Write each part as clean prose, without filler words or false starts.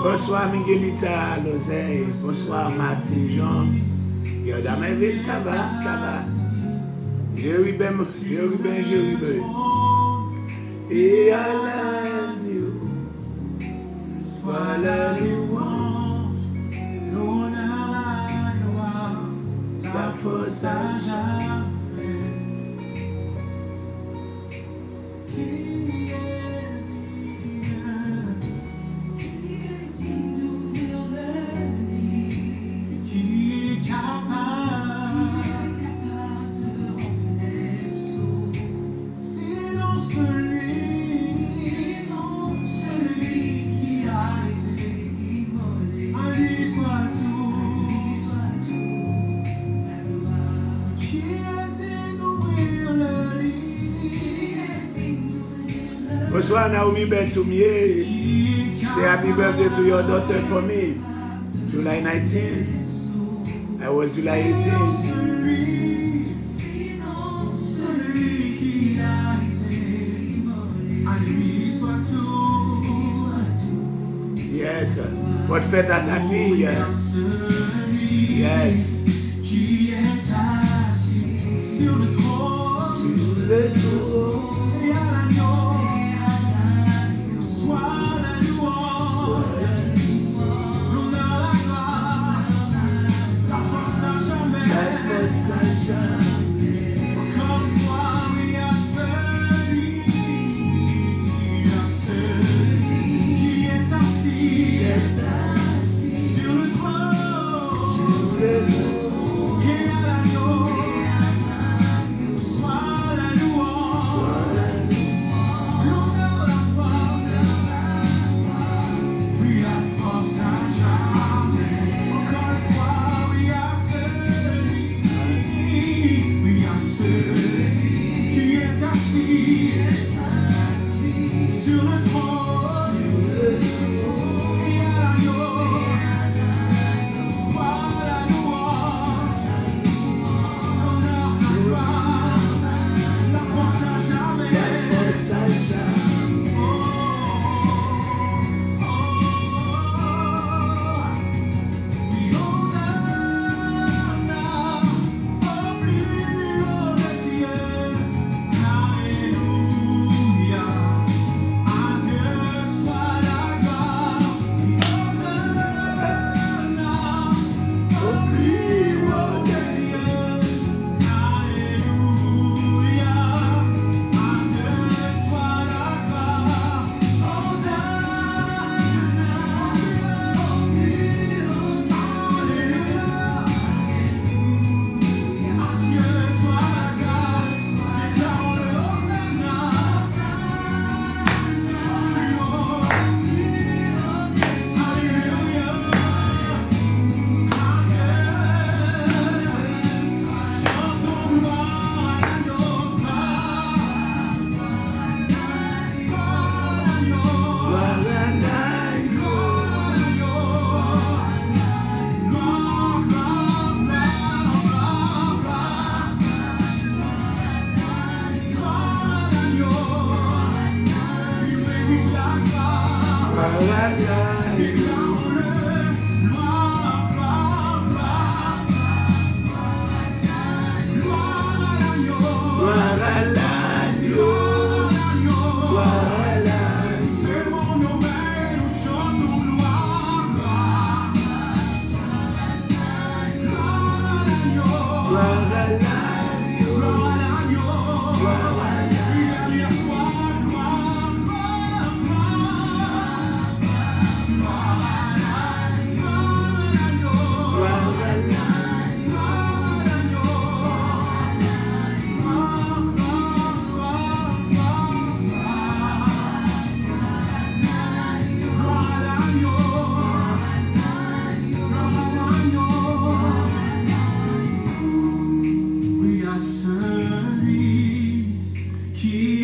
Bonsoir Miguelita Lozeille, bonsoir Martin Jean. Yo, dans ma ville, ça va, ça va. Jérubem. Et à la nuit, soit la louange, l'honneur, la gloire, la force à jamais. Bonsoir Naomi Bentumier. Say happy birthday to your daughter for me. July 19. I was July 18. Yes. Bonne fête à ta fille. Yes. Sur le trône.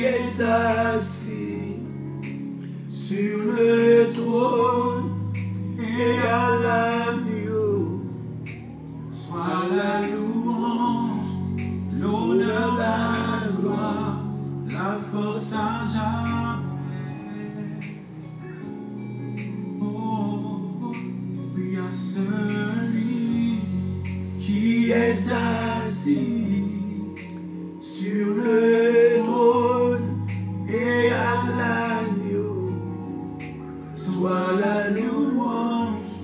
est assis sur le trône et à l'agneau soit la louange, l'honneur, la gloire, la force à jamais. Oh, oui, à celui qui est assis sur le trône et à l'agneau soit la louange,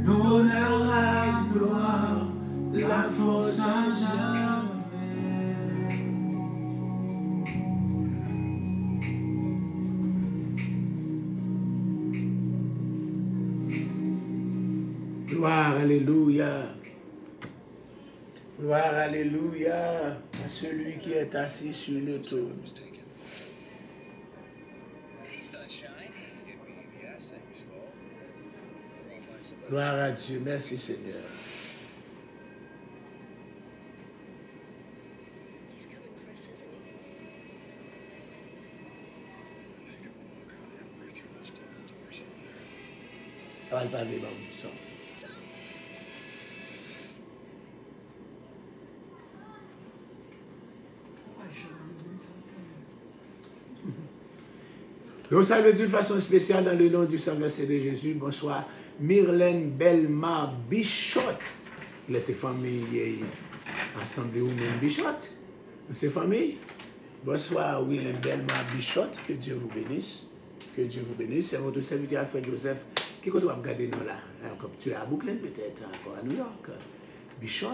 l'honneur, la gloire, la force à jamais. Gloire, alléluia. Gloire, alléluia, à celui qui est assis sur le trône. Gloire à Dieu, merci Seigneur. On va parler dans le sang. Nous saluons d'une façon spéciale dans le nom du Saint-Versé de Jésus. Bonsoir, Myrlène Belma Bichot. Laissez famille assemblée ou même Bichot. C'est famille. Bonsoir, William Belma Bichot. Que Dieu vous bénisse. Que Dieu vous bénisse. C'est votre serviteur Alfred Joseph qui compte regarder nous là. Comme tu es à Brooklyn, peut-être encore à New York. Bichot,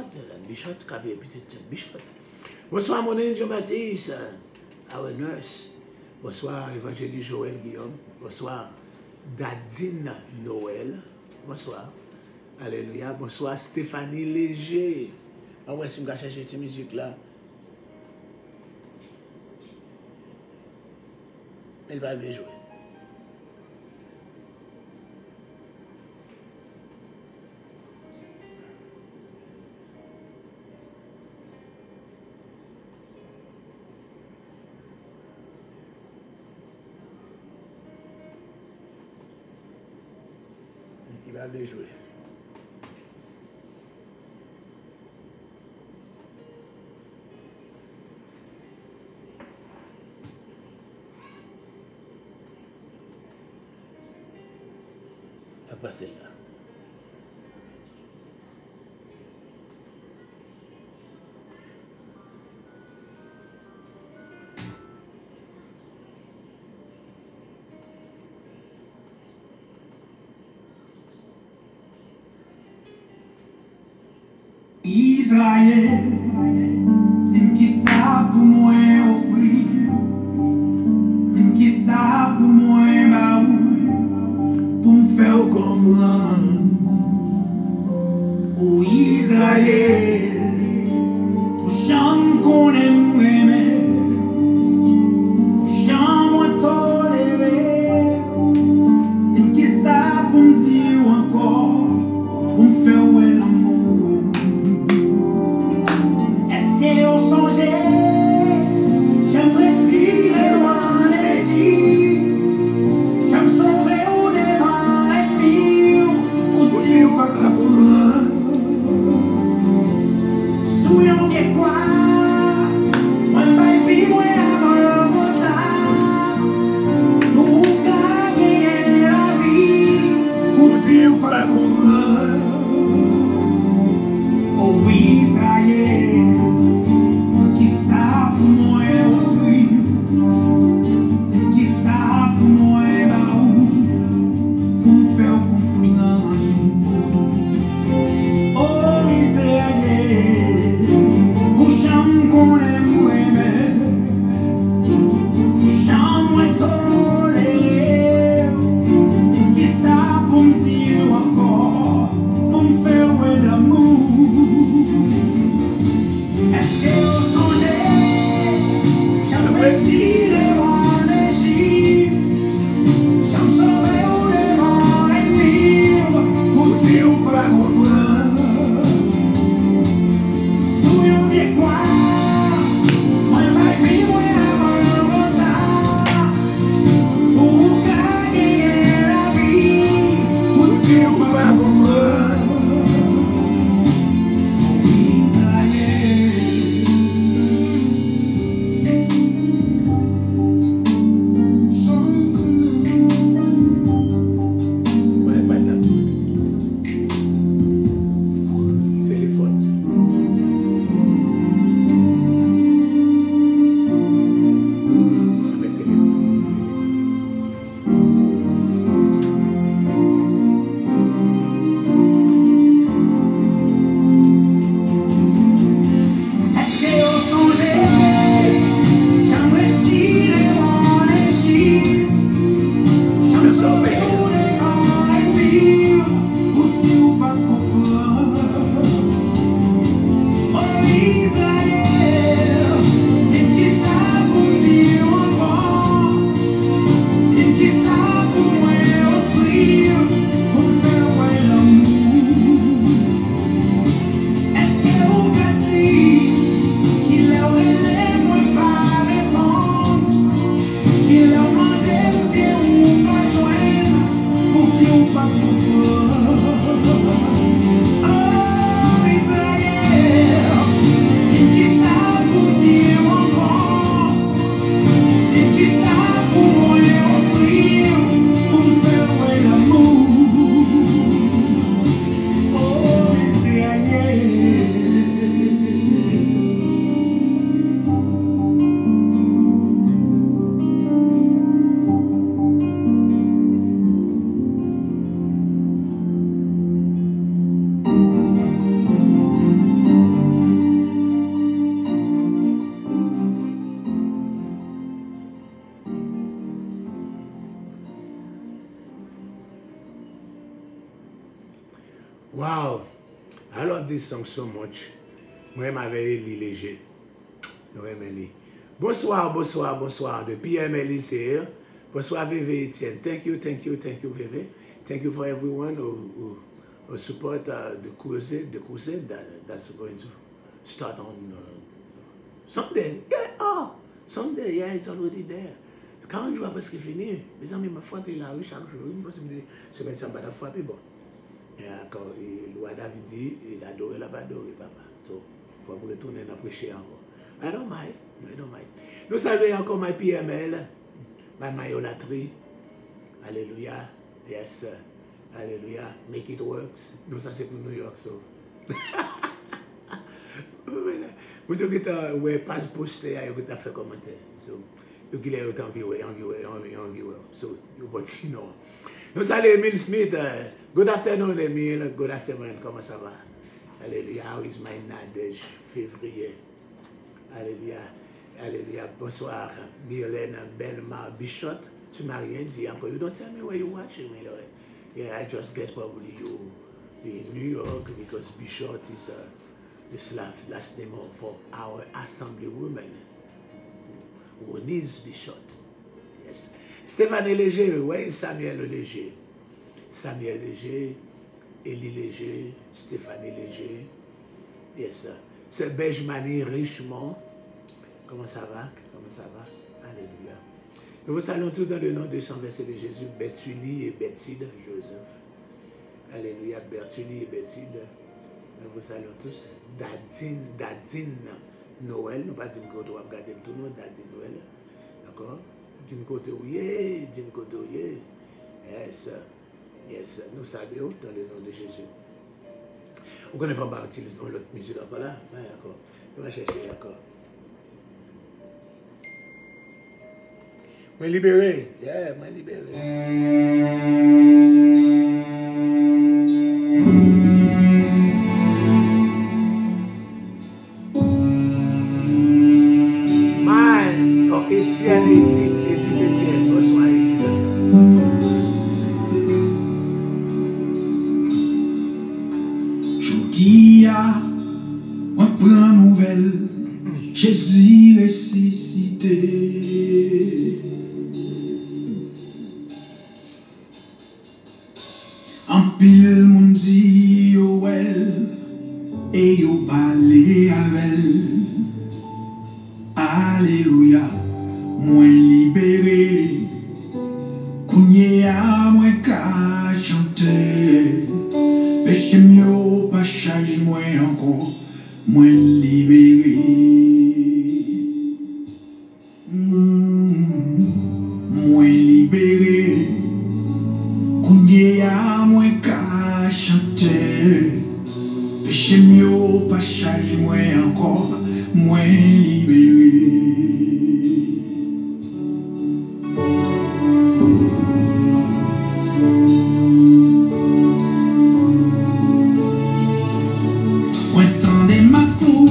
Kabé, peut-être Bichot. Bonsoir, mon angel Mathis, our nurse. Bonsoir, évangéliste Joël Guillaume. Bonsoir, Dadine Noël. Bonsoir. Alléluia. Bonsoir, Stéphanie Léger. Ah ouais, si je vais chercher cette musique là. Elle va bien jouer. Il va bien jouer. À passer là. Israël, dis-moi qui ça pour moi offrir, dis-moi qui ça pour moi baou, pour me faire comprendre. Oh Israël, pour chant qu'on aime aimer, pour chant moi tolérer, dis-moi qui ça pour me dire encore, pour me faire l'amour. Wow, I love this song so much. Moi, m'avais lu léger. Bonsoir, bonsoir, bonsoir. Depuis Emily here. Bonsoir, Veve Etienne. Thank you, Veve. Thank you for everyone who support the crusade that's going to start on Sunday. Yeah, Sunday, yeah, it's already there. 40 jours après ce qui est fini, mes amis m'ont frappé la rue chaque jour. Une possibilité de se mettre ça en frappé, bon. Quand le roi David dit, il adore, il a pas adoré, papa. So, il faut me retourner dans prêcher encore. I don't mind. Nous saluons encore ma PML, ma mayolatrie. Alléluia. Yes. Alléluia. Make it works. Nous, ça c'est pour New York, so. Vous devez pas poster, vous devez faire commentaire. So, vous qui l'avez envié. So, you know. Nous saluons Emile Smith. Good afternoon, Emile. Good afternoon. Comment ça va? Alléluia. How is my Nadège février? Alléluia. Alléluia. Bonsoir, Mylène Belmar Bichot. Tu m'as rien dit encore. You don't tell me where you're watching me, Lord. Yeah, I just guess probably you in New York because Bichot is this last name for our assemblywoman. Onise Bichot. Yes. Stéphane Léger, where is Samuel Léger? Samuel Léger, Élie Léger, Stéphanie Léger. Yes, sir. C'est Benjamin Richemont. Comment ça va? Alléluia. Nous vous saluons tous dans le nom de Saint Verset de Jésus, Bertuli et Bertide Joseph. Alléluia, Bertuli et Bertide. Nous vous saluons tous. Dadine Noël. Nous ne pas dire que nous avons gardé tout le monde, Dadine Noël. D'accord? Dine côté ouye. Yes, yes. Nous saluons dans le nom de Jésus. Vous connaissez pas utiliser l'autre musique encore là? D'accord. On va chercher d'accord. Moi libéré. Yeah, moi libéré. Étienne, bonsoir Étienne. Jeudi, on prend nouvelle, Jésus ressuscité. En pile, mon dit, yo elle, et yo parlé avec elle. Alléluia. Moi libéré, kounye a moi ka chanter, péché mieux pas charge moi encore, moi libéré. Moi libéré, kounye a moi ka chanter, péché mieux pas charge moi encore, moi libéré. Entendez ma cour,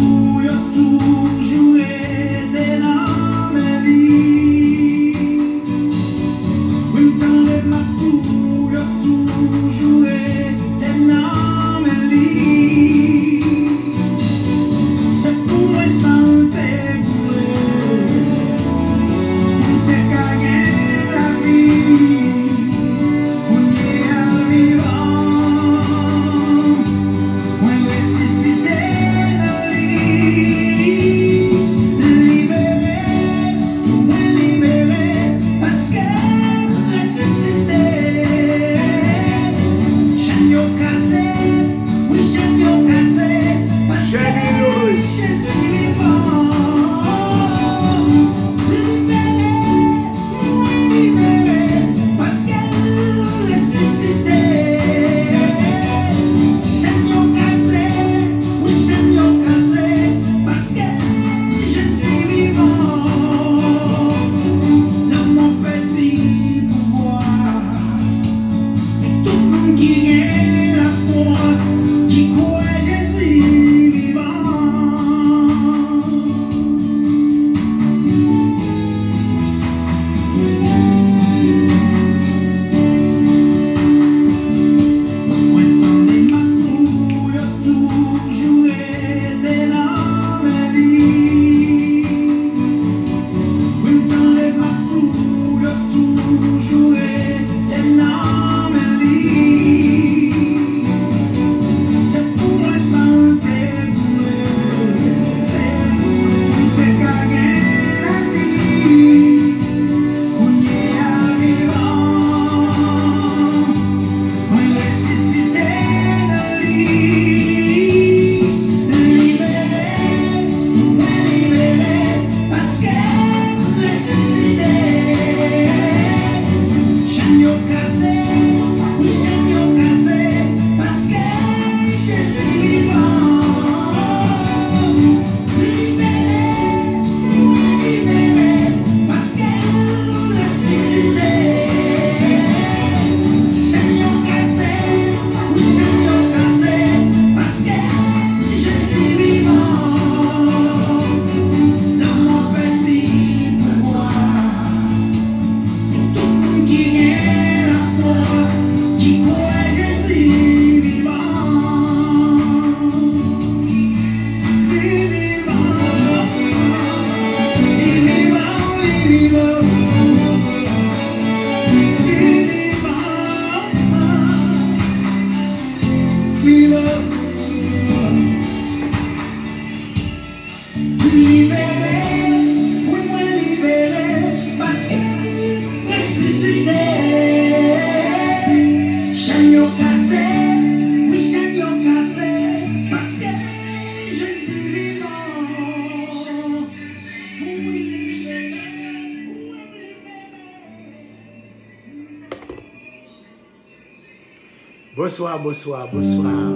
Bonsoir, bonsoir, bonsoir.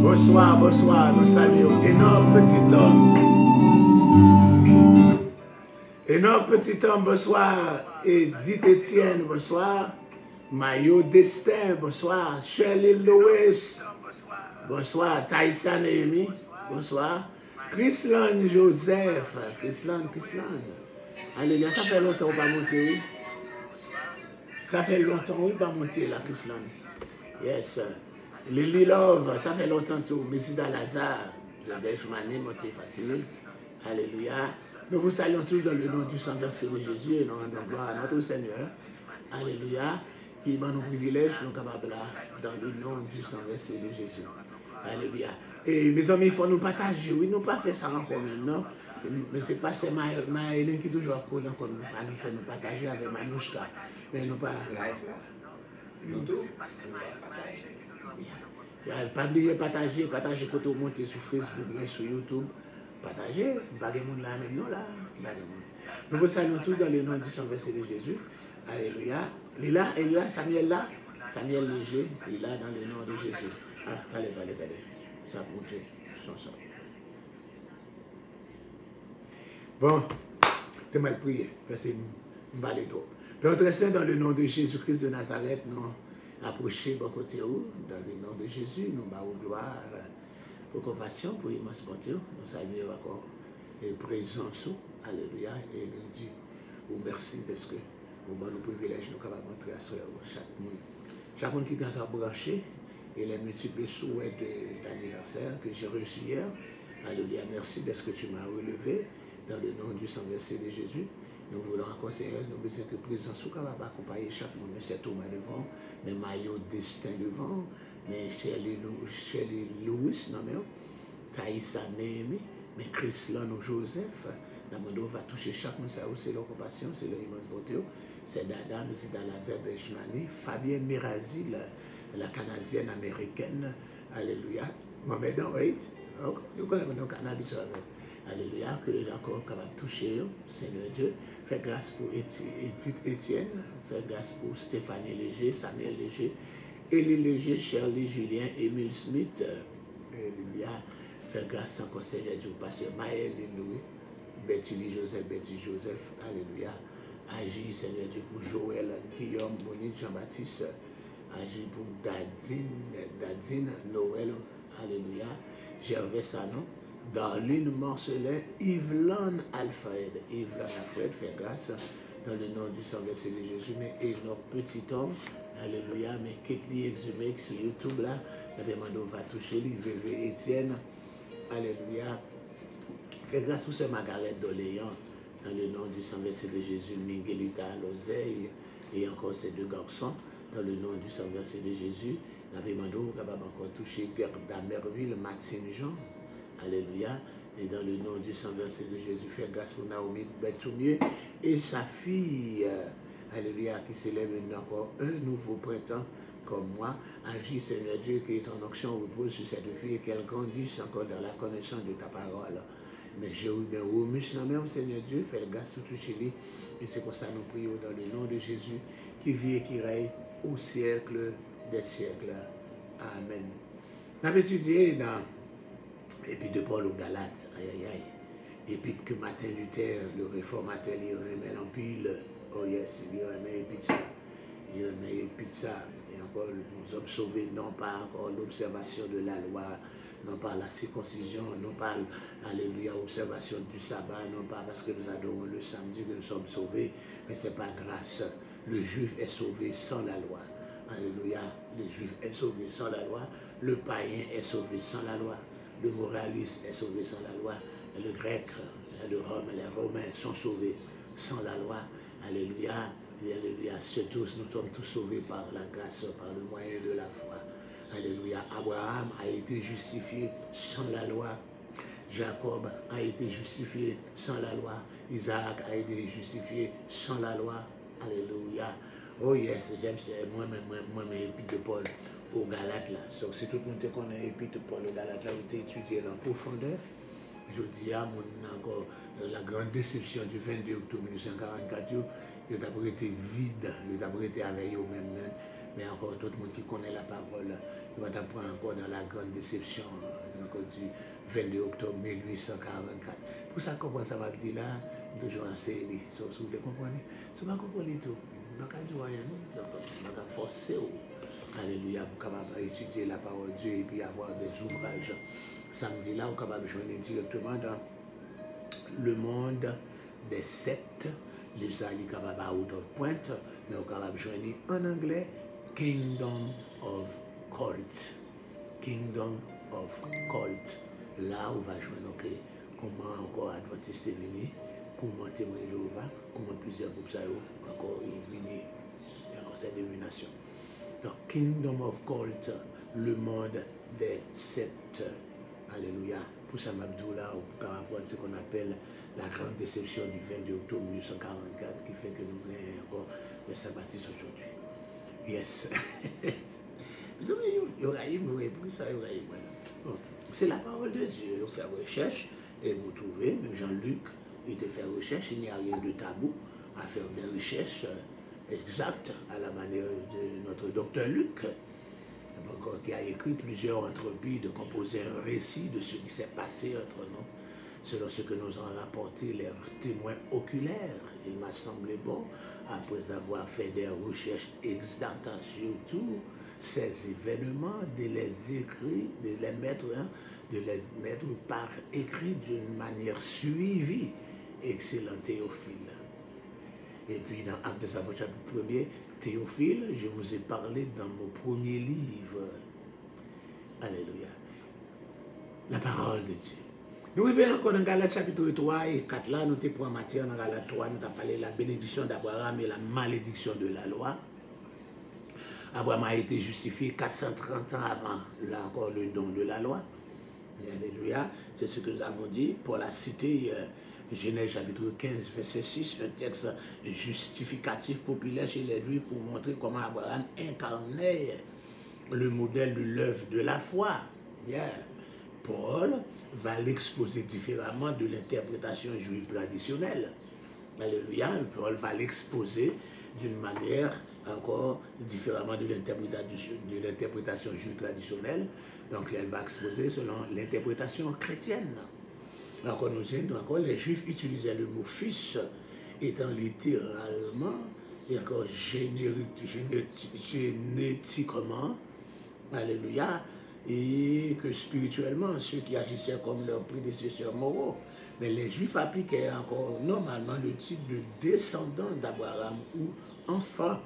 Bonsoir, bonsoir, nous saluons énorme petit homme. Énorme petit homme, bonsoir. Edith Etienne, bonsoir. Mayo Destin, bonsoir. Shirley Lois, bonsoir. Taïsa Némi, bonsoir. Chrislan Joseph, Chrislan. Alléluia, ça fait longtemps qu'on va monter, oui. Ça fait longtemps qu'on va monter là, Chrislan. Yes. Lily Love, ça fait longtemps tout. Messida Lazare, Zedeshmani, monté facile. Alléluia. Nous vous saluons tous dans le nom du sang versé de Jésus et nous rendons gloire à notre Seigneur. Alléluia. Qui m'a nos privilèges, nous sommes capables là, dans le nom du sang versé de Jésus. Alléluia. Et mes amis, il faut nous partager. Oui, nous pas faire ça encore maintenant. Mais c'est pas c'est Maëlène qui est toujours pour nous, comme nous faire nous partager avec Manouchka. Mais nous pas. Pas oublier partager quand vous montez sur Facebook, mais sur YouTube. Partager, pas de monde là maintenant là. Nous vous saluons tous dans le nom du sang versé de Jésus. Alléluia. Il est là, Samuel Léger, il est là dans le nom de Jésus. Ah, allez. Ça monte, ça. Bon, tu m'as prié, parce que je ne vais trop. Père très saint, dans le nom de Jésus-Christ de Nazareth, nous approchons bon côté où, dans le nom de Jésus, nous avons gloire, pour compassion, pour immense bonté. Nous saluons encore les présences, alléluia, et nous disons, merci parce que nous avons le privilège de nous montrer à chaque monde qui est branché et les multiples souhaits d'anniversaire que j'ai reçus hier. Alléluia, merci parce que tu m'as relevé dans le nom du sang versé de Jésus. Nous voulons encore, Seigneur, nous besoin que présence soit capable d'accompagner chaque monde, mais c'est Thomas devant, mais Mayo Destin devant, mais Shirley Louis, non mais Taïsa Némi, mais Chrislan ou Joseph. Nous va toucher chaque monde, c'est leur compassion, c'est leur immense bonté. C'est Dada, c'est Lazare Bejmani, Fabienne Mirazi, la Canadienne américaine. Alléluia. Mohamed Wait, nous connaissons le cannabis avec. Alléluia, que est encore capable de toucher, Seigneur Dieu. Fais grâce pour Edith Etienne, fais grâce pour Stéphanie Léger, Samuel Léger, Élie Léger, Shirley Julien, Émile Smith. Alléluia. Fais grâce encore, Seigneur Dieu, pasteur Maël Louis, Betty Joseph. Alléluia. Agis, Seigneur Dieu, pour Joël, Guillaume, Monique, Jean-Baptiste. Agis pour Dadine, Noël. Alléluia. Gervais Sanon. Darlene Marcelin, Yveline Alfred, fait grâce dans le nom du sang versé de Jésus, mais et notre petit homme, alléluia, mais Ketli exhumé sur YouTube là, la demande va toucher lui, VV Etienne, alléluia, fait grâce pour ce Margaret d'Oléan, dans le nom du sang versé de Jésus, Miguelita Lozeille, et encore ces deux garçons, dans le nom du sang versé de Jésus, la demande va encore toucher Gerda Merville, Martine Jean. Alléluia. Et dans le nom du sang versé de Jésus, fais grâce pour Naomi Betoumier et sa fille. Alléluia, qui célèbre encore un nouveau printemps comme moi. Agis, Seigneur Dieu, que ton onction repose sur cette fille et qu'elle grandisse encore dans la connaissance de ta parole. Mais j'ai eu bien remis dans même, Seigneur Dieu, fais grâce tout chez lui. Et c'est pour ça que nous prions dans le nom de Jésus, qui vit et qui règne au siècle des siècles. Amen. On a étudié dans Épître de Paul aux Galates, Épître que Martin Luther, le réformateur, il remet en pile, oh yes, il remet Épître ça, et encore nous sommes sauvés non par encore l'observation de la loi, non par la circoncision, non par, alléluia, l'observation du sabbat, non pas parce que nous adorons le samedi que nous sommes sauvés, mais c'est par grâce. Le juif est sauvé sans la loi. Alléluia, le juif est sauvé sans la loi, le païen est sauvé sans la loi. Le moraliste est sauvé sans la loi. Et le grec, le Rome, les Romains sont sauvés sans la loi. Alléluia. Alléluia. Tous, nous sommes tous sauvés par la grâce, par le moyen de la foi. Alléluia. Abraham a été justifié sans la loi. Jacob a été justifié sans la loi. Isaac a été justifié sans la loi. Alléluia. Oh yes, j'aime moi-même, Épître de Paul aux Galates là. Donc si tout le monde connaît Épître de Paul aux Galates là, vous étudié en profondeur. Je dis à mon encore la grande déception du 22 octobre 1944, il a été vide, il a été avec eux-mêmes. Mais encore d'autres monde qui connaissent la parole, il va t'apprendre encore dans la grande déception encore du 22 octobre 1844. Pour ça, comment ça va dire là, toujours assez, si vous voulez comprendre, si vous comprenez tout, je ne vais pas dire rien, donc je vais forcer. Alléluia, pour capable étudier la parole de Dieu et puis avoir des ouvrages. Samedi là, on est capable de joindre directement dans le monde des sectes, les alliés capables out of point, mais on est capable de joindre en anglais Kingdom of Cult. Kingdom of Cult. Là, on va joindre comment encore Adventiste est venu, comment témoin Jéhovah, comment plusieurs groupes ça encore venus dans cette dénomination. Donc, Kingdom of Cult, le monde des sectes. Alléluia. Pour ça, Mabdoula, on peut apprendre ce qu'on appelle la grande déception du 22 octobre 1944 qui fait que nous avons encore le sabbatisme aujourd'hui. Yes. Vous savez, c'est la parole de Dieu. Vous faites recherche et vous trouvez, même Jean-Luc, il te fait recherche, il n'y a rien de tabou à faire des recherches exactes à la manière de notre docteur Luc, qui a écrit plusieurs entrevues de composer un récit de ce qui s'est passé entre nous, selon ce que nous ont rapporté les témoins oculaires. Il m'a semblé bon, après avoir fait des recherches exactes sur tous ces événements, de les écrire, de les mettre par écrit d'une manière suivie. Excellent Théophile. Et puis dans Actes des Apôtres chapitre 1er, Théophile, je vous ai parlé dans mon premier livre. Alléluia. La parole de Dieu. Nous revenons encore dans Galates chapitre 3 et 4 là, nous avons en matière dans Galates 3, nous avons parlé de la bénédiction d'Abraham et la malédiction de la loi. Abraham a été justifié 430 ans avant, là encore, le don de la loi. Alléluia. C'est ce que nous avons dit. Paul a cité Genèse chapitre 15, verset 6, un texte justificatif populaire chez les Juifs pour montrer comment Abraham incarnait le modèle de l'œuvre de la foi. Yeah. Paul va l'exposer différemment de l'interprétation juive traditionnelle. Alléluia. Paul va l'exposer d'une manière encore différemment de l'interprétation juive traditionnelle. Donc elle va exposer selon l'interprétation chrétienne. Encore nous disons, encore les Juifs utilisaient le mot fils étant littéralement et encore génétiquement, alléluia, et que spirituellement, ceux qui agissaient comme leurs prédécesseurs moraux. Mais les Juifs appliquaient encore normalement le titre de descendant d'Abraham ou enfant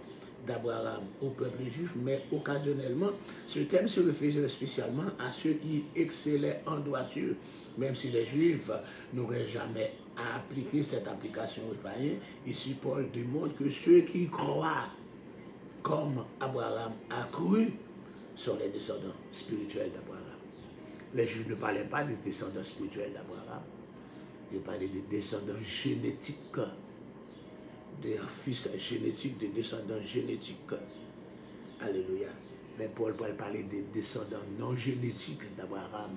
d'Abraham au peuple juif, mais occasionnellement, ce terme se référait spécialement à ceux qui excellaient en droiture, même si les Juifs n'auraient jamais appliqué cette application aux païens. Ici, Paul démontre que ceux qui croient comme Abraham a cru sont les descendants spirituels d'Abraham. Les Juifs ne parlaient pas des descendants spirituels d'Abraham, ils parlaient des descendants génétiques, des fils génétiques, des descendants génétiques. Alléluia. Mais Paul parlait des descendants non génétiques d'Abraham,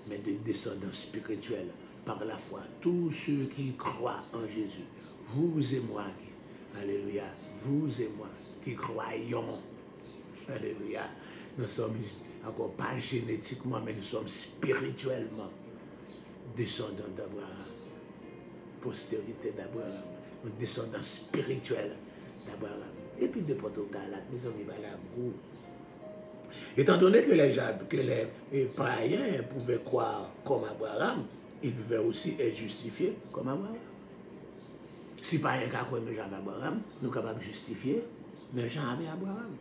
mais des descendants spirituels par la foi. Tous ceux qui croient en Jésus, vous et moi, alléluia, vous et moi qui croyons, alléluia, nous sommes encore pas génétiquement, mais nous sommes spirituellement descendants d'Abraham, postérité d'Abraham, un descendant spirituel d'Abraham. Et puis de Portugal, mes amis, voilà, vous. Étant donné que les païens pouvaient croire comme Abraham, ils pouvaient aussi être justifiés comme Abraham. Si païens qui croient jamais Abraham, nous sommes capables de justifier, mais jamais Abraham.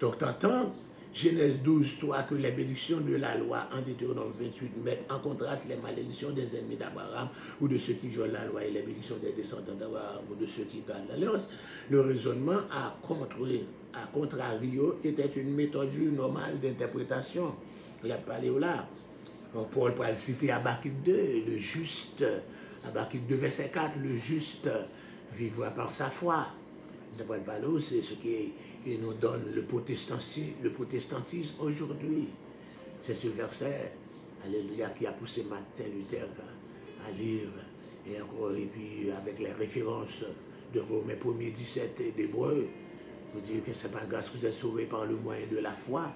Donc, t'entends Genèse 12, 3, que les bénédictions de la loi en Deutéronome 28 mettent en contraste les malédictions des ennemis d'Abraham ou de ceux qui jouent la loi et les bénédictions des descendants d'Abraham ou de ceux qui gardent l'alliance. Le raisonnement à contrario était une méthode normale d'interprétation. La paléola. Paul peut citer Habakkuk 2, le juste, Habakkuk 2, verset 4, le juste vivra par sa foi. C'est ce qui nous donne le protestantisme aujourd'hui. C'est ce verset, Alléluia, qui a poussé Martin Luther à lire, et encore, et puis avec les références de Romains 1er 17 et d'Hébreux, pour dire que c'est par grâce que vous êtes sauvés par le moyen de la foi.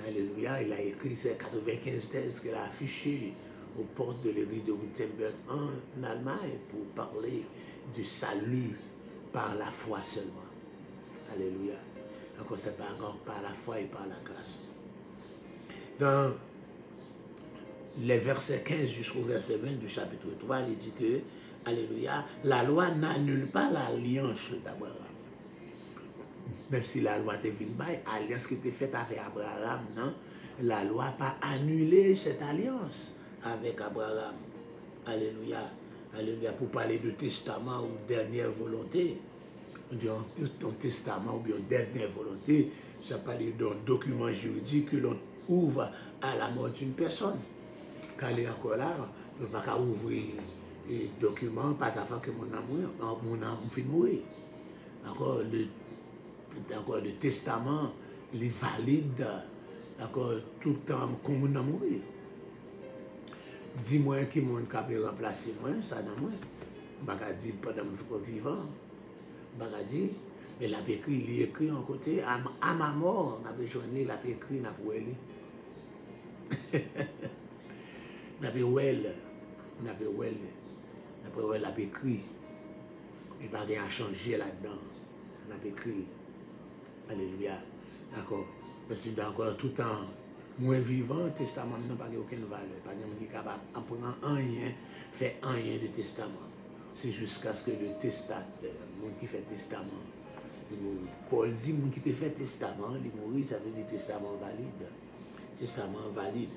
Alléluia, il a écrit ces 95 thèses qu'il a affichées aux portes de l'église de Wittenberg en Allemagne pour parler du salut par la foi seulement. Alléluia. Encore c'est par la foi et par la grâce. Dans les versets 15 jusqu'au verset 20 du chapitre 3, il dit que, alléluia, la loi n'annule pas l'alliance d'Abraham. Même si la loi était venue, l'alliance qui était faite avec Abraham, non, la loi n'a pas annulé cette alliance avec Abraham. Alléluia. Alléluia. Pour parler de testament ou dernière volonté, ton testament ou bien dernière volonté, ça parle d'un document juridique que l'on ouvre à la mort d'une personne. Quand il est encore là, on ne peut pas ouvrir le document pas avant que mon âme fait mourir. Encore le testament, il est valide encore tout le temps comme mon âme mourir. Dis-moi qui mon cap est remplacé moi, ça dans moi. Je ne vais pas dire pendant que je suis vivant. Je ne vais pas dire. Mais la écrit, il est écrit en côté. À ma mort, on a besoin de la écrit, on a pour elle. On a écrit. Il n'y a rien à changer là-dedans. On a écrit. Alléluia. D'accord. Parce que encore tout le temps, moi vivant, le testament n'a pas aucune valeur. Pas de qui est capable de prendre rien, faire rien de testament. C'est jusqu'à ce que le testament, le monde qui fait testament, il mourit. Paul dit, le monde qui te fait testament, il mourit, ça veut dire testament valide. Testament valide.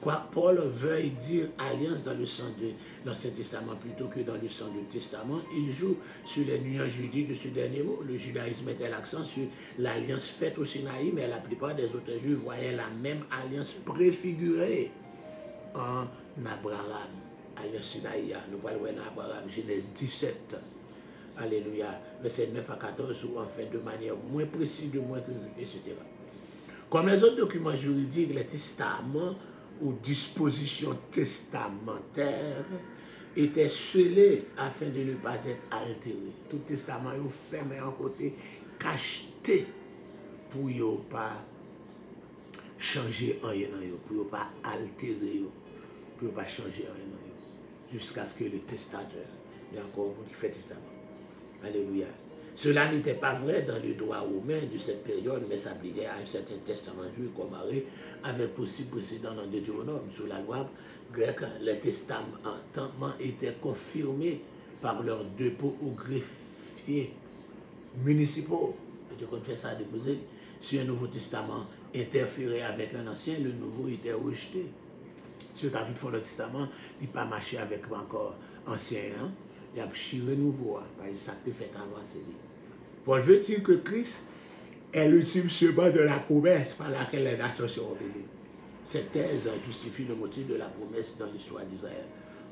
Quoi, Paul veuille dire alliance dans le sens de l'Ancien Testament plutôt que dans le sens du Testament, il joue sur les nuances juridiques de ce dernier mot. Le judaïsme mettait l'accent sur l'alliance faite au Sinaï, mais la plupart des autres juifs voyaient la même alliance préfigurée en Abraham. Alliance Sinaï, nous parlons d'Abraham, Genèse 17. Alléluia. Verset 9 à 14, où en fait de manière moins précise, etc. Comme les autres documents juridiques, les testaments ou dispositions testamentaires étaient scellés afin de ne pas être altérés. Tout testament est fermé en côté, cacheté pour ne pas changer rien, pour ne pas altérer, pour ne pas changer rien, jusqu'à ce que le testateur, il y a encore un qui fait testament. Alléluia. Cela n'était pas vrai dans le droit romain de cette période, mais s'appliquait à un certain testament juif comparé avec possible précédent dans Deutéronome. Sous la loi grecque, les testaments étaient confirmés par leurs dépôts aux greffiers municipaux. Je confesse ça à déposer. Si un Nouveau Testament interférait avec un ancien, le nouveau était rejeté. Si tu as vu de faire le testament, il n'a pas marché avec encore ancien. Hein? Il a chiré nouveau. Parce que ça te fait avancer. Paul veut dire que Christ est l'ultime chemin de la promesse par laquelle les nations seront bénies. Cette thèse justifie le motif de la promesse dans l'histoire d'Israël.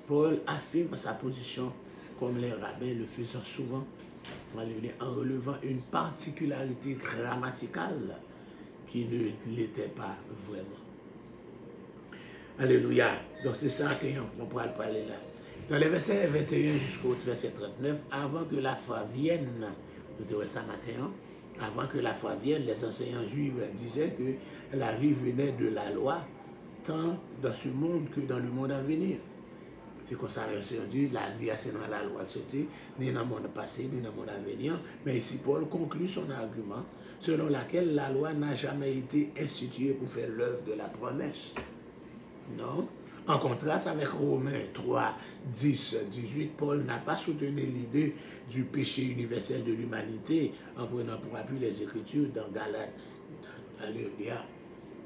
Paul affirme sa position comme les rabbins le faisaient souvent, en relevant une particularité grammaticale qui ne l'était pas vraiment. Alléluia. Donc c'est ça qu'on pourra parler là. Dans les versets 21 jusqu'au verset 39, avant que la foi vienne, nous disions ça matin, avant que la foi vienne, les enseignants juifs disaient que la vie venait de la loi, tant dans ce monde que dans le monde à venir. C'est comme ça, les enseignants disent, la vie c'est dans la loi sauter, ni dans le monde passé, ni dans le monde à venir. Mais ici, Paul conclut son argument, selon laquelle la loi n'a jamais été instituée pour faire l'œuvre de la promesse. Non. En contraste avec Romains 3, 10, 18, Paul n'a pas soutenu l'idée du péché universel de l'humanité en prenant pour appui les Écritures dans Galates. Alléluia.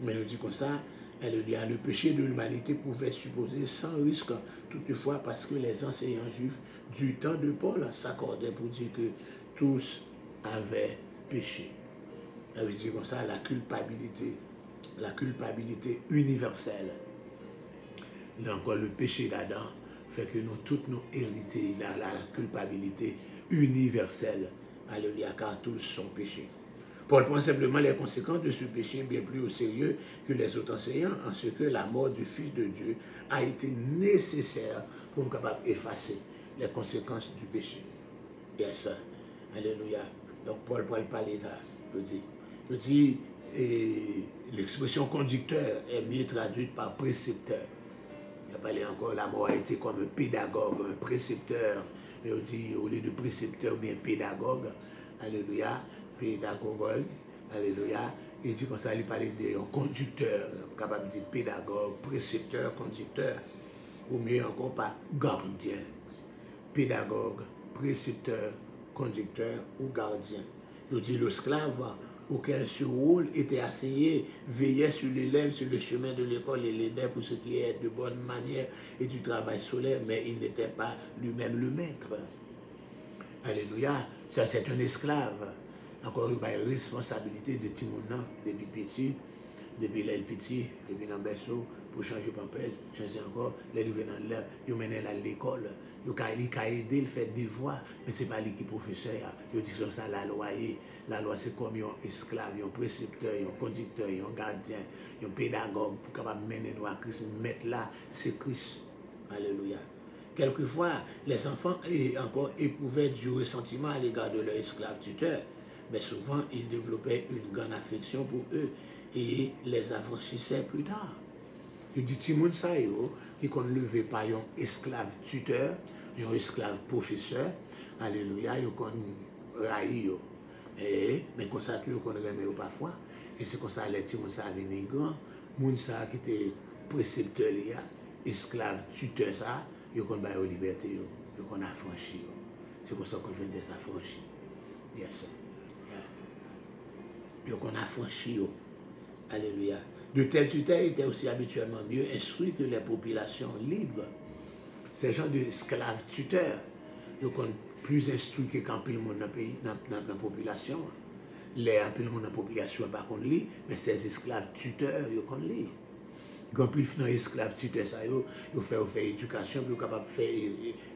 Mais nous dit comme ça, alléluia, le péché de l'humanité pouvait supposer sans risque, toutefois parce que les enseignants juifs du temps de Paul s'accordaient pour dire que tous avaient péché. Ça veut dire comme ça, la culpabilité universelle. Là encore, le péché d'Adam fait que nous, tous nos héritiers, la culpabilité universelle. Alléluia, car tous sont péchés. Paul prend simplement les conséquences de ce péché bien plus au sérieux que les autres enseignants, en ce que la mort du Fils de Dieu a été nécessaire pour nous capables d'effacer les conséquences du péché. Yes. Alléluia. Donc Paul parler ça. Je dis l'expression conducteur est mieux traduite par précepteur. Il a parlé encore, la mort a été comme un pédagogue, un précepteur. Et on dit, au lieu de précepteur, bien pédagogue. Alléluia. Pédagogue. Alléluia. Il dit comme ça, il parlait d'un conducteur, capable de dire pédagogue, précepteur, conducteur. Ou mieux encore par gardien. Pédagogue, précepteur, conducteur ou gardien. Il dit l'esclave auquel ce rôle était assigné veillait sur l'élève sur le chemin de l'école et l'aidait pour ce qui est de bonne manière et du travail solaire, mais il n'était pas lui-même le maître. Alléluia. Ça, c'est un esclave. Encore une responsabilité de Timouna, depuis petit, depuis l'aile petit, depuis dans le berceau, pour changer pampers, changer encore, les nouveaux dans l'air, ils mènent à l'école, ils ont aidé le fait des devoirs, mais ce n'est pas lui qui est professeur, ils disent comme ça, la loi, c'est comme un esclave, un précepteur, un conducteur, un gardien, un pédagogue, pour capable mener nous à Christ, mettre là, c'est Christ. Alléluia. Quelquefois, les enfants encore éprouvaient du ressentiment à l'égard de leur esclave tuteur, mais souvent, ils développaient une grande affection pour eux et les affranchissaient plus tard. Il dit, Timon Sayo, qui qu'on levé par un esclave tuteur, un esclave professeur, alléluia, il qu'on raï, mais comme ça, il qu'on remet parfois, et c'est comme ça, les Timon Sayo venaient grands, moun ça qui était précepteur, esclave tuteur, ça, il qu'on a la liberté, il qu'on a affranchi. C'est pour ça que je viens des affranchis. Yes. Donc on a franchi. Alléluia. De tels tuteurs étaient aussi habituellement mieux instruits que les populations libres. Ces gens d'esclaves tuteurs, ils sont plus instruits que quand le monde dans la population. Les monde dans la population ne pas qu'on lit, mais ces esclaves tuteurs, ils qu'on lit. Quand plus de esclaves tuteurs, ils font éducation, ils sont capables de faire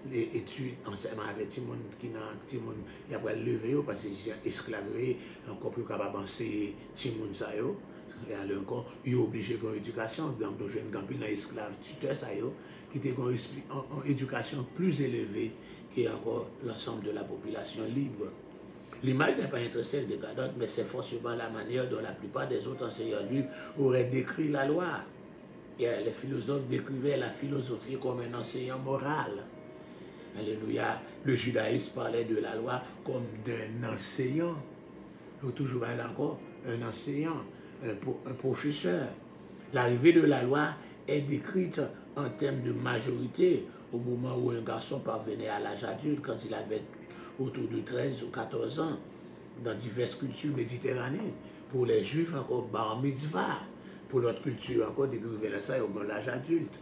des études enseignement avec tout le monde qui n'a pas levé, parce que les esclaves, encore plus capables d'enseigner tout le monde. Et alors encore, ils sont obligés de faire une éducation. Donc, je ne suis pas esclaves tuteurs, qui ont une éducation plus élevée que encore l'ensemble de la population libre. L'image n'est pas intrinsèque de Gadot, mais c'est forcément la manière dont la plupart des autres enseignants juifs auraient décrit la loi. Et les philosophes décrivaient la philosophie comme un enseignant moral. Alléluia. Le judaïsme parlait de la loi comme d'un enseignant. Il faut toujours parler encore, un enseignant, un professeur. L'arrivée de la loi est décrite en termes de majorité au moment où un garçon parvenait à l'âge adulte, quand il avait autour de 13 ou 14 ans, dans diverses cultures méditerranéennes. Pour les juifs, encore bar mitzvah. Pour notre culture, encore depuis ça, ils ont l'âge adulte.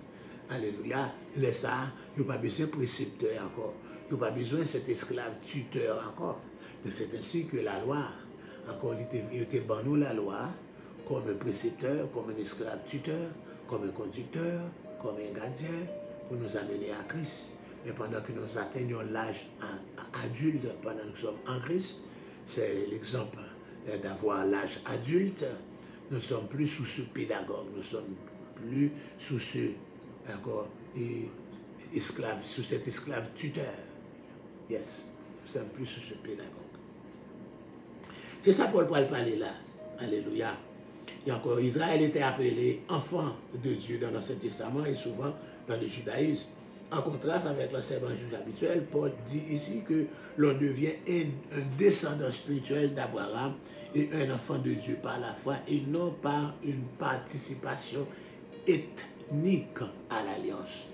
Alléluia. Les ça, ils n'ont pas besoin de précepteur encore. Ils n'ont pas besoin de cet esclave tuteur encore. C'est ainsi que la loi, encore, il était ban nous la loi, comme un précepteur, comme un esclave tuteur, comme un conducteur, comme un gardien, pour nous amener à Christ. Mais pendant que nous atteignons l'âge adulte, pendant que nous sommes en Christ, c'est l'exemple d'avoir l'âge adulte. Nous ne sommes plus sous ce pédagogue, nous ne sommes plus sous ce esclave, sous cet esclave tuteur. Yes, nous ne sommes plus sous ce pédagogue. C'est ça Paul parler là. Alléluia. Et encore, Israël était appelé enfant de Dieu dans l'Ancien Testament et souvent dans le judaïsme. En contraste avec l'enseignement juif habituel, Paul dit ici que l'on devient un descendant spirituel d'Abraham et un enfant de Dieu par la foi et non par une participation ethnique à l'alliance.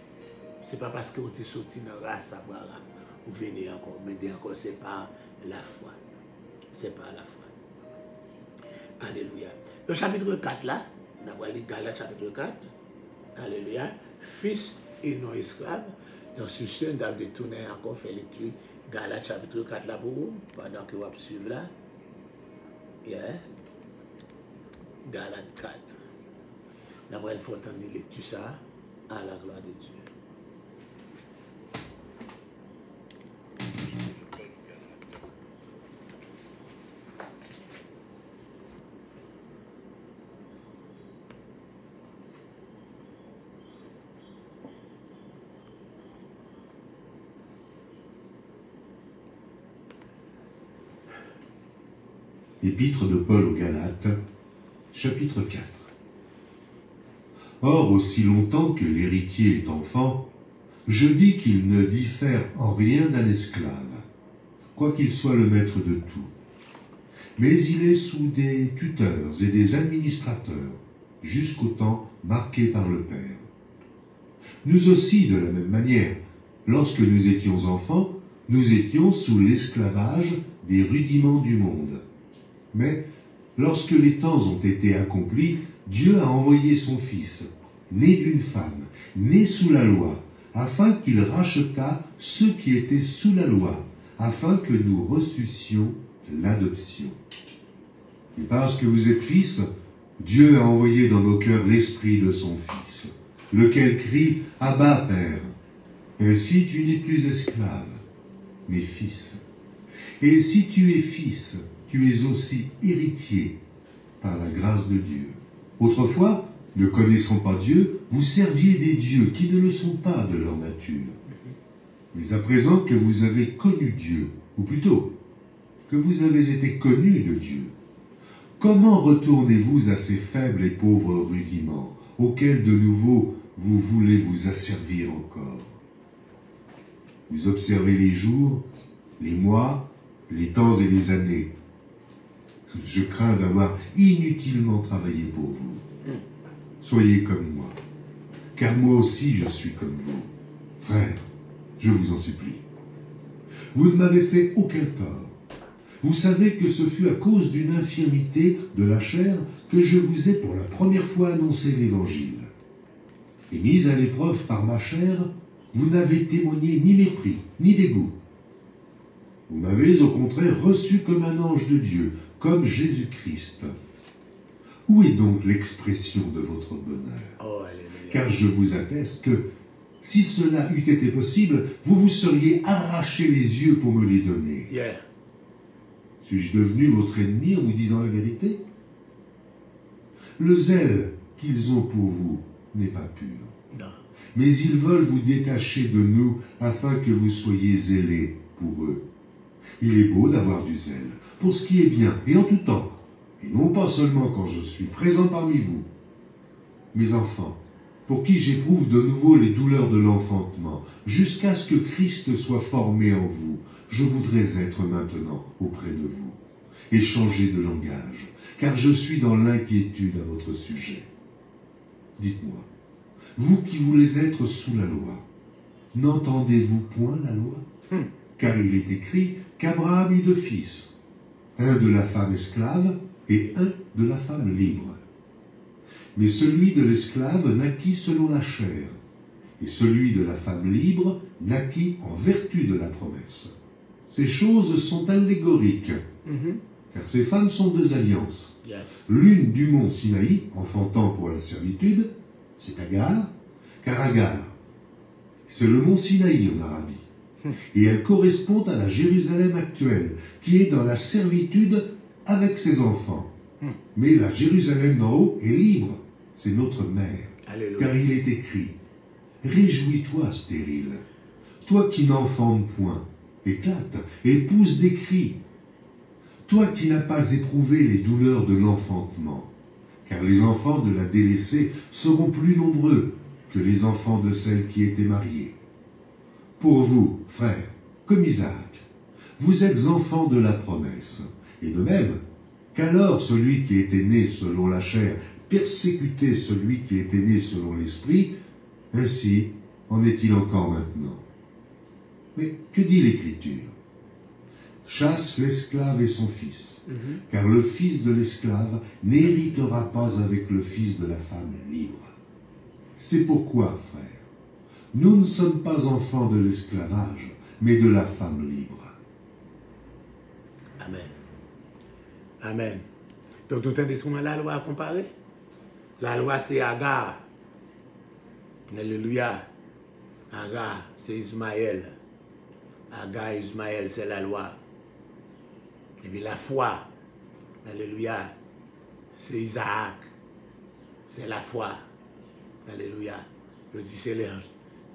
Ce n'est pas parce que vous êtes sorti dans la race Abraham, vous venez encore, mais encore, c'est par la foi. C'est par la foi. Alléluia. Le chapitre 4 là, on va lire Galates chapitre 4. Alléluia. Fils et non esclaves. Donc sur ce, on va détourner encore faire lecture Galates chapitre 4 là pour vous, pendant que vous allez suivre là. Yeah. Galates 4. D'abord, il faut entendre lecture ça à la gloire de Dieu. Épître de Paul aux Galates, chapitre 4. Or, aussi longtemps que l'héritier est enfant, je dis qu'il ne diffère en rien d'un esclave, quoiqu'il soit le maître de tout. Mais il est sous des tuteurs et des administrateurs, jusqu'au temps marqué par le Père. Nous aussi, de la même manière, lorsque nous étions enfants, nous étions sous l'esclavage des rudiments du monde. Mais, lorsque les temps ont été accomplis, Dieu a envoyé son Fils, né d'une femme, né sous la loi, afin qu'il rachetât ceux qui étaient sous la loi, afin que nous reçussions l'adoption. Et parce que vous êtes fils, Dieu a envoyé dans nos cœurs l'esprit de son Fils, lequel crie « Abba, Père ». Ainsi tu n'es plus esclave, mais fils. Et si tu es fils, tu es aussi héritier par la grâce de Dieu. Autrefois, ne connaissant pas Dieu, vous serviez des dieux qui ne le sont pas de leur nature. Mais à présent que vous avez connu Dieu, ou plutôt, que vous avez été connus de Dieu, comment retournez-vous à ces faibles et pauvres rudiments, auxquels de nouveau vous voulez vous asservir encore? Vous observez les jours, les mois, les temps et les années. Je crains d'avoir inutilement travaillé pour vous. Soyez comme moi, car moi aussi je suis comme vous. Frères, je vous en supplie. Vous ne m'avez fait aucun tort. Vous savez que ce fut à cause d'une infirmité de la chair que je vous ai pour la première fois annoncé l'Évangile. Et mis à l'épreuve par ma chair, vous n'avez témoigné ni mépris, ni dégoût. Vous m'avez au contraire reçu comme un ange de Dieu, comme Jésus-Christ. Où est donc l'expression de votre bonheur? Car je vous atteste que, si cela eût été possible, vous vous seriez arraché les yeux pour me les donner. Suis-je devenu votre ennemi en vous disant la vérité? Le zèle qu'ils ont pour vous n'est pas pur. Non. Mais ils veulent vous détacher de nous afin que vous soyez zélés pour eux. Il est beau d'avoir du zèle, pour ce qui est bien, et en tout temps, et non pas seulement quand je suis présent parmi vous. Mes enfants, pour qui j'éprouve de nouveau les douleurs de l'enfantement, jusqu'à ce que Christ soit formé en vous, je voudrais être maintenant auprès de vous, et changer de langage, car je suis dans l'inquiétude à votre sujet. Dites-moi, vous qui voulez être sous la loi, n'entendez-vous point la loi? Car il est écrit qu'Abraham eut deux fils, un de la femme esclave et un de la femme libre. Mais celui de l'esclave naquit selon la chair, et celui de la femme libre naquit en vertu de la promesse. Ces choses sont allégoriques, car ces femmes sont deux alliances. L'une du mont Sinaï, enfantant pour la servitude, c'est Agar, car Agar, c'est le mont Sinaï en Arabie. Et elle correspond à la Jérusalem actuelle, qui est dans la servitude avec ses enfants. Mais la Jérusalem d'en haut est libre, c'est notre mère. Alléluia. Car il est écrit, réjouis-toi, stérile, toi qui n'enfantes point, éclate et pousse des cris. Toi qui n'as pas éprouvé les douleurs de l'enfantement, car les enfants de la délaissée seront plus nombreux que les enfants de celle qui était mariée. Pour vous, frères, comme Isaac, vous êtes enfants de la promesse, et de même qu'alors celui qui était né selon la chair persécutait celui qui était né selon l'esprit, ainsi en est-il encore maintenant. Mais que dit l'Écriture? Chasse l'esclave et son fils, car le fils de l'esclave n'héritera pas avec le fils de la femme libre. C'est pourquoi, frères, nous ne sommes pas enfants de l'esclavage, mais de la femme libre. Amen. Amen. Donc nous entendez comment la loi a comparé? La loi c'est Agar. Alléluia. Agar c'est Ismaël. Agar et Ismaël c'est la loi. Et puis la foi. Alléluia. C'est Isaac. C'est la foi. Alléluia. Je dis c'est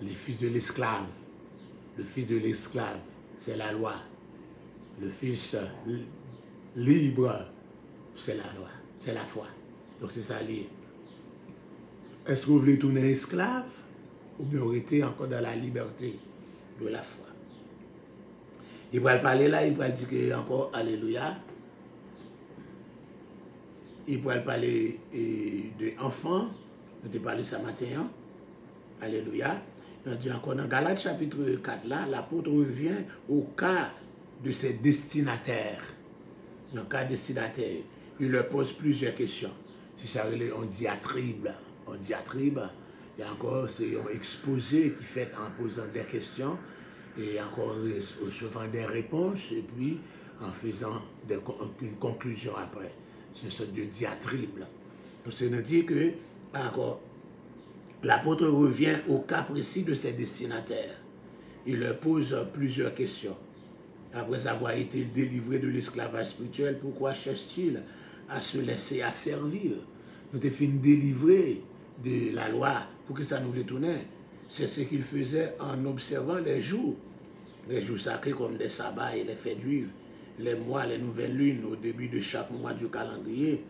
les fils de l'esclave. Le fils de l'esclave, c'est la loi. Le fils libre, c'est la loi, c'est la foi. Donc c'est ça, est-ce que vous voulez tourner esclave ou bien vous êtes encore dans la liberté de la foi? Il va parler là, il va dire que encore Alléluia. Il va parler de enfants, on a parlé ce matin, hein? Alléluia. On dit encore dans Galates chapitre 4 là, l'apôtre revient au cas de ses destinataires. Dans le cas destinataire, il leur pose plusieurs questions. Si ça relève en diatribe, il y a encore un exposé qui fait en posant des questions et encore en recevant des réponses et puis en faisant une conclusion après. C'est une sorte de diatribe. Donc c'est de dire que encore l'apôtre revient au cas précis de ses destinataires. Il leur pose plusieurs questions. Après avoir été délivré de l'esclavage spirituel, pourquoi cherche-t-il à se laisser asservir? Nous avons fini délivré de la loi pour que ça nous détournait. C'est ce qu'il faisait en observant les jours sacrés comme des sabbats et les fêtes juives, les mois, les nouvelles lunes au début de chaque mois du calendrier,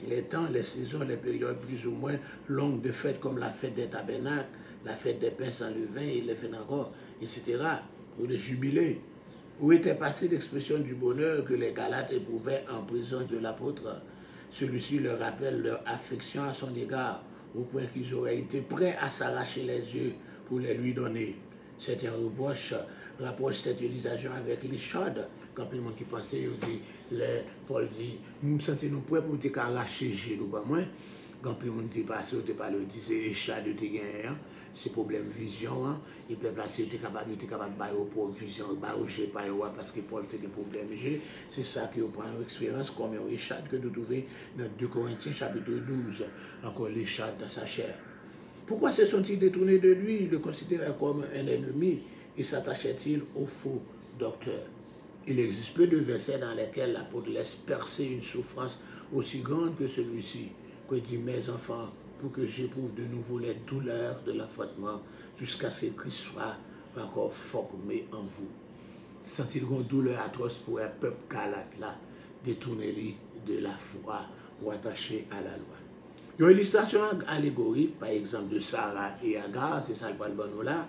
les temps, les saisons, les périodes plus ou moins longues de fêtes comme la fête des tabernacles, la fête des pains sans levain et les fêtes encore, etc. Ou les jubilés. Où était passée l'expression du bonheur que les Galates éprouvaient en présence de l'apôtre? Celui-ci leur rappelle leur affection à son égard, au point qu'ils auraient été prêts à s'arracher les yeux pour les lui donner. Certains rapprochent cette utilisation avec les chaudes. Quand le monde qui pensait, il dit, Paul dit, nous sentons prêts pour nous arracher les yeux, pas moins. Quand le monde qui passe, il parle, il dit, c'est les chats de tes gains. C'est problème vision, hein. Il peut placer, il est capable de pour vision, parce que Paul a des problèmes. C'est ça que vous prenez l'expérience comme un échat que vous trouvez dans 2 Corinthiens chapitre 12, encore l'échat dans sa chair. Pourquoi se sont-ils détournés de lui? Il le considérait comme un ennemi et s'attachait-il au faux docteur? Il existe peu de versets dans lesquels l'apôtre laisse percer une souffrance aussi grande que celui-ci, que dit mes enfants, pour que j'éprouve de nouveau les douleurs de l'affrontement jusqu'à ce que Christ soit encore formé en vous. Sent-il une douleur atroce pour un peuple galate là, détourné de la foi ou attaché à la loi? Il y a une illustration allégorique, par exemple, de Sarah et Agar, c'est ça le point de là.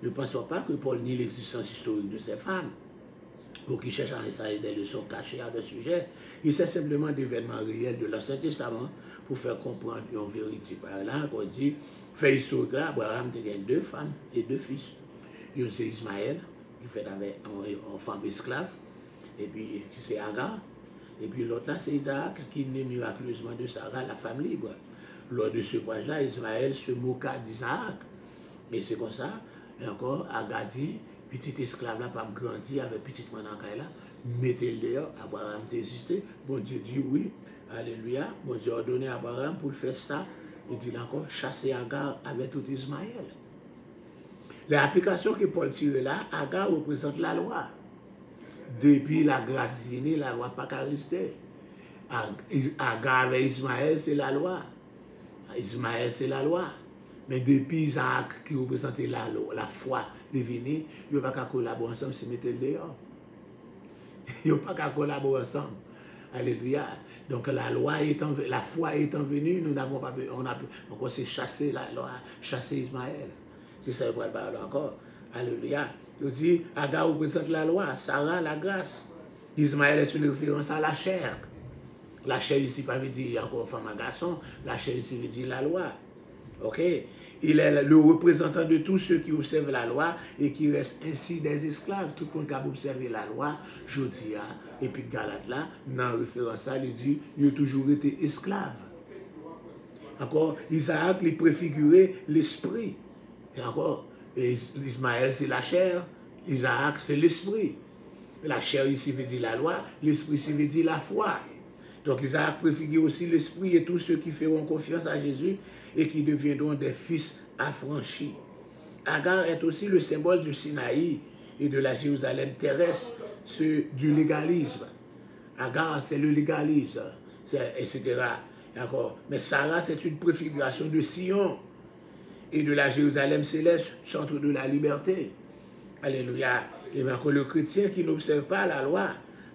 Ne pensons pas que Paul nie l'existence historique de ces femmes, ou qui cherchent à essayer des leçons cachées à des sujets. Il s'agit simplement d'événements réels de l'Ancien Testament pour faire comprendre une vérité. Par là, on dit, fait historique là, Abraham a 2 femmes et 2 fils. Une c'est Ismaël, qui fait avec une femme esclave, et puis c'est Agar. Et puis l'autre là, c'est Isaac, qui naît miraculeusement de Sarah, la femme libre. Lors de ce voyage-là, Ismaël se moqua d'Isaac. Et c'est comme ça, et encore, Agar dit, petit esclave là, pas grandi avec petit manancaille là, mettez-le dehors, Abraham t'a hésité. Bon Dieu dit oui, alléluia. Bon Dieu a ordonné à Abraham pour le faire ça. Il dit encore, chasser Agar avec tout Ismaël. L'application que Paul tire là, Agar représente la loi. Depuis la grâce divine, la loi pas qu'à rester. Agar avec Ismaël, c'est la loi. Ismaël, c'est la loi. Mais depuis Isaac, qui représentait la foi divine, il n'y a pas qu'à collaborer ensemble, c'est mettre le dehors. Il n'y a pas qu'à collaborer ensemble. Alléluia. Donc la foi étant venue, nous n'avons pas encore c'est chasser la loi, chasser Ismaël. C'est ça le parler encore. Alléluia. Il dit, Agar représente la loi, Sarah la grâce. Ismaël est une référence à la chair. La chair ici, pas veut dire encore femme à garçon, la chair ici veut dire la loi. Ok? Il est le représentant de tous ceux qui observent la loi et qui restent ainsi des esclaves. Tout le monde qui a observé la loi, Jodia, et puis Galate là, dans référence à, il dit, il a toujours été esclave. Encore, Isaac, il préfigurait l'esprit. Et encore, Ismaël, c'est la chair, Isaac, c'est l'esprit. La chair ici veut dire la loi, l'esprit ici veut dire la foi. Donc Isaac préfigure aussi l'esprit et tous ceux qui feront confiance à Jésus et qui deviendront des fils affranchis. Agar est aussi le symbole du Sinaï et de la Jérusalem terrestre, du légalisme. Agar, c'est le légalisme, etc. Mais Sarah, c'est une préfiguration de Sion et de la Jérusalem céleste, centre de la liberté. Alléluia. Et bien encore le chrétien qui n'observe pas la loi,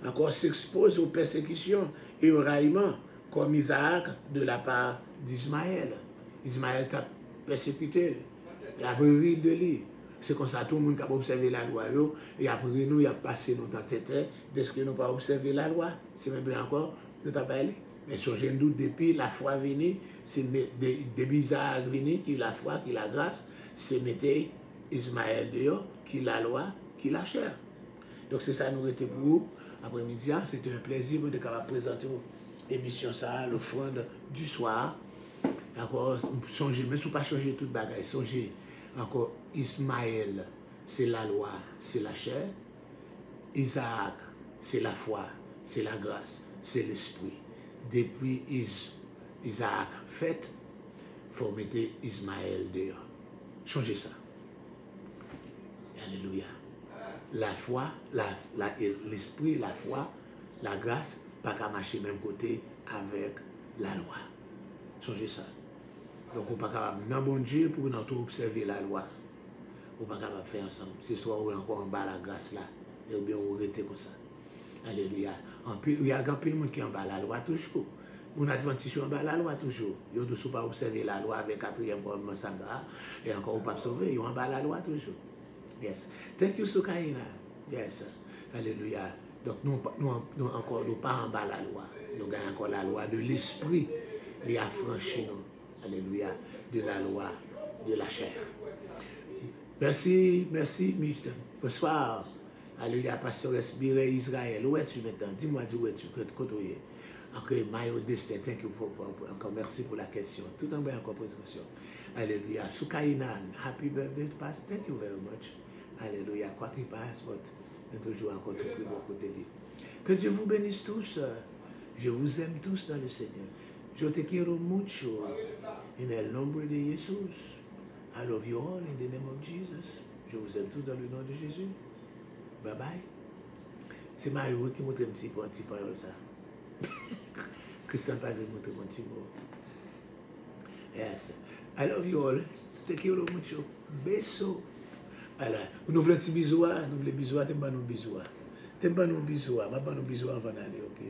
encore s'expose aux persécutions et aux raillements. comme Isaac de la part d'Ismaël. Ismaël t'a persécuté. Il a pris de lui. C'est comme ça tout le monde qui a observé la loi. Et après nous, il a passé dans ta tête. Est-ce que nous n'avons pas observé la loi? C'est même bien encore, nous t'avons parlé. Mais sur un doute, depuis la foi venue, c'est depuis Isaac venu, qui la foi, qui la grâce, c'est mettre Ismaël dehors, qui la loi, qui la chair. Donc c'est ça nous était pour vous. Après-midi, c'était un plaisir de présenter l'émission ça, l'offrande du soir. Encore, changer, mais si vous pas changer toute bagaille, songez encore Ismaël, c'est la loi, c'est la chair. Isaac, c'est la foi, c'est la grâce, c'est l'esprit. Depuis Isaac fait, il faut mettre Ismaël dehors. Changez ça. Alléluia. La foi, l'esprit, la foi, la grâce, pas qu'à marcher même côté avec la loi. Changez ça. Donc, on n'est pas capable, non bon Dieu, pour nous observer la loi. On n'est pas capable de faire ensemble. C'est soit on est encore en bas la grâce là, et bien on reste comme ça. Alléluia. Il y a un peu de monde qui est en bas la loi toujours. On adventiste en bas la loi toujours. Ils ne doivent pas observer la loi avec 4e commandement et encore on ne peut pas sauver. Ils sont en bas la loi toujours. Yes. Thank you, Sukaina. Yes. Alléluia. Donc, nous encore, nous pas en bas la loi. Nous gagnons encore la loi de l'esprit. Il a franchi nous. Alléluia. De la loi de la chair. Merci, merci, Michel. Bonsoir. Alléluia, pasteur Espiré Israël. Où es-tu maintenant? Dis-moi où es-tu? Côté. Encore, Mayo Destin, thank you encore merci pour la question. Tout en bas encore présentation. Alléluia. Sukainan, happy birthday, Pastor. Thank you very much. Alléluia. Quoi qu'il passe, toujours encore tout plus bon côté lui. Que Dieu vous bénisse tous. Je vous aime tous dans le Seigneur. Je te quiero mucho en el nombre de Jesús. I love you all in the name of Jesus. Je vous aime tous dans le nom de Jésus. Bye bye. C'est Mario qui montre un petit peu ça. Christian Padre montre un petit peu. Yes. I love you all. Te quiero mucho. Beso. Voilà. Nous voulons un petit bisou. Nous voulons bisou. T'aimes pas nos bisous. T'aimes pas nos bisous. Je vais pas nos bisous avant d'aller. Ok.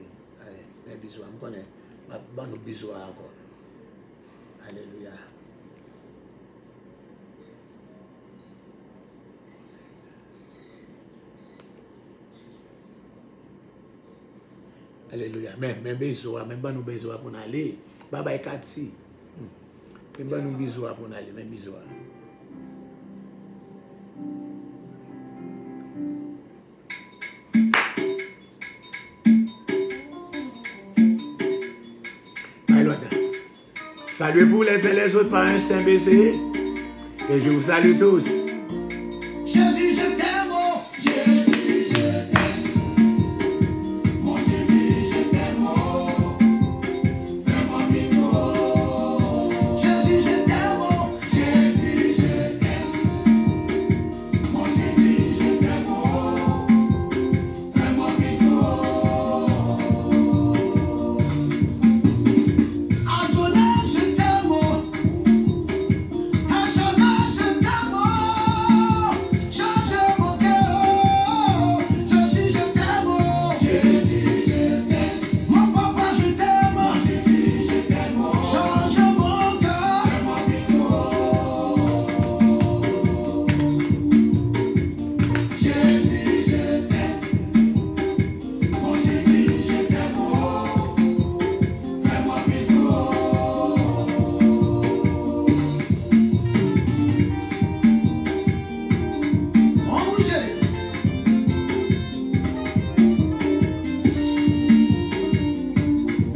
Allez. Les bisous. Je connais. Je vais pas nos bisous encore. Alléluia. Alléluia. Même bisous, même pas nous bisous pour aller. Bye bye Katsi. Même pas nous bisous pour aller, même bisous. Saluez-vous les uns les autres par un saint baiser. Et je vous salue tous. Jésus, je t'aime, oh Jésus, je t'aime. Mon Jésus, je t'aime, oh. Fais-moi bisou, oh. Jésus, je t'aime, oh. Jésus, je t'aime. Mon Jésus, je t'aime, oh. Fais-moi bisou, oh. Adonai, je t'aime, oh. Hachana, je t'aime, oh. Change mon cœur, oh. Jésus, je t'aime, oh. Jésus, je t'aime. Mon papa, je t'aime. Jésus, je t'aime, oh. Change mon cœur. Fais-moi bisou, oh. Jésus, je t'aime. Mon Jésus, je t'aime, oh. Fais-moi bisou, oh. On bouge.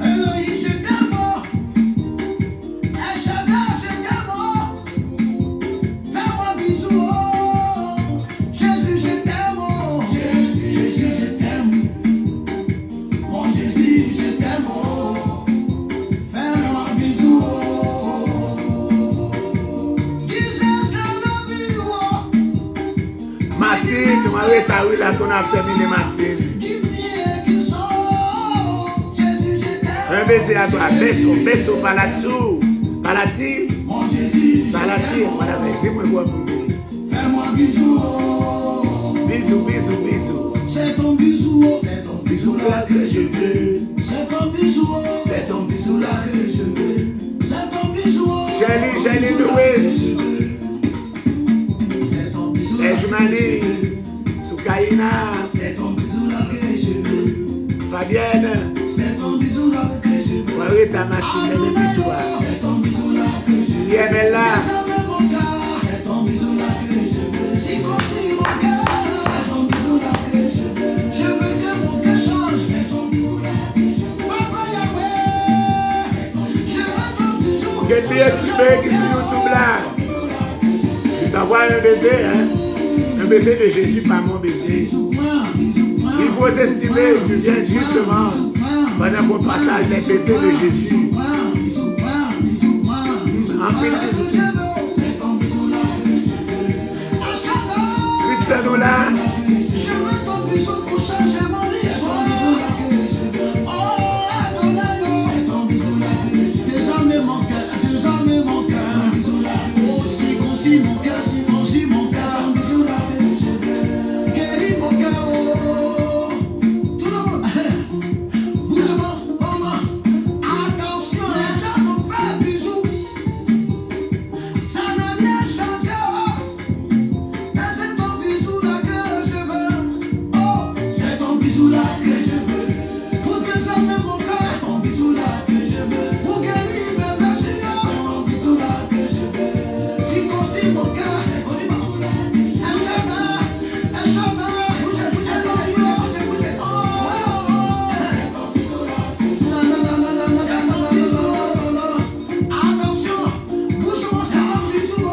Elohim, je t'aime, oh. El Shaddai, je t'aime, oh. Fais-moi bisou, oh. Jésus, je t'aime, oh. Jésus, je t'aime. Mon Jésus, je t'aime, oh. Fais-moi bisou, oh. Jesus, I love you, oh. Martine, tu m'as rétabli là qu'on a terminé Martine. Give me a kiss, oh. Jésus, je t'aime. Un baiser à toi. Beso, palazzo. Palazzi. Mon Jésus, Palazzi. Voilà, dis-moi quoi pour dire. fais-moi bisou, oh. Bisous, bisous, bisous. C'est ton bisou, oh. C'est ton bisou Bisous là que je veux. C'est ton bisou, oh. C'est ton bisou Aïna, c'est ton bisou là que je veux. Fabienne, C'est ton bisou là que je veux. Marita Martine, le bisou. C'est ton bisou là que je veux. Yemela, C'est ton bisou là que je veux. Si construit mon cœur, c'est ton bisou là que je veux. Je veux que mon cœur change. C'est ton bisou là que je veux. Papa Yahweh, je veux ton bisou. quel bien tu veux qui sur YouTube là. Je t'envoie un baiser, hein. Un baiser de Jésus, pas mon baiser. Il faut estimer, tu viens justement pendant qu'on partage les baisers de Jésus. En plus, Christiano là. Je veux ton bisou pour changer mon histoire. Oh, Adonai, c'est ton bisou là que je veux. Désormais mon cœur, désormais mon cœur. Oh, si concis mon cœur, si concis mon cœur. C'est ton bisou là que je veux. Guéris mon cœur, oh. Tout le monde, bouge-moi, oh moi. Attention, les gens m'ont fait un bisou. Ça n'a rien changé, oh. Mais c'est ton bisou là que je veux. Oh, c'est ton bisou là que je veux. Pour que ça me mon cœur. C'est ton bisou là que je veux. Pour guérir mes blessures. C'est ton bisou là que je veux. Si concis mon cœur. C'est ton bisou là que je veux. Un chagrin, un chagrin. Un noyau. Oh, c'est ton bisou là que je veux. Non, non, non, non, non, c'est ton bisou. Attention, bouge-moi, c'est ton bisou.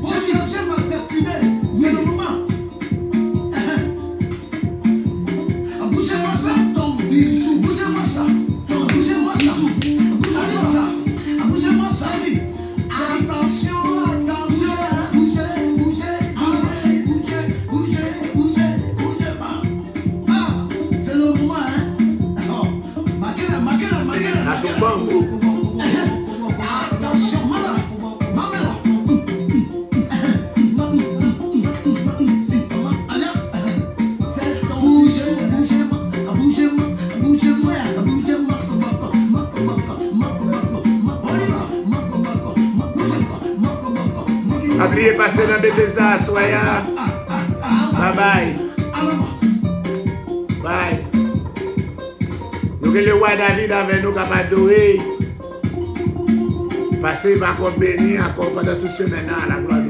J'ai cherché ma destinée. C'est le moment. Bougez-moi ça, ton bisou. Bougez-moi ça. Bougez-moi ça. Bougez-moi ça. Bougez-moi ça. Attention, attention. Bougez, bougez, bougez, bougez, bougez, bougez pas. Ah, c'est le moment, hein. Oh, Makela. À son banco. Attention, Mamela. N'oubliez pas passer dans Bethesda, soya. Bye bye. Bye. Nous avons le roi David avec nous capable d'adorer. Passez encore béni encore pendant toute semaine à la gloire.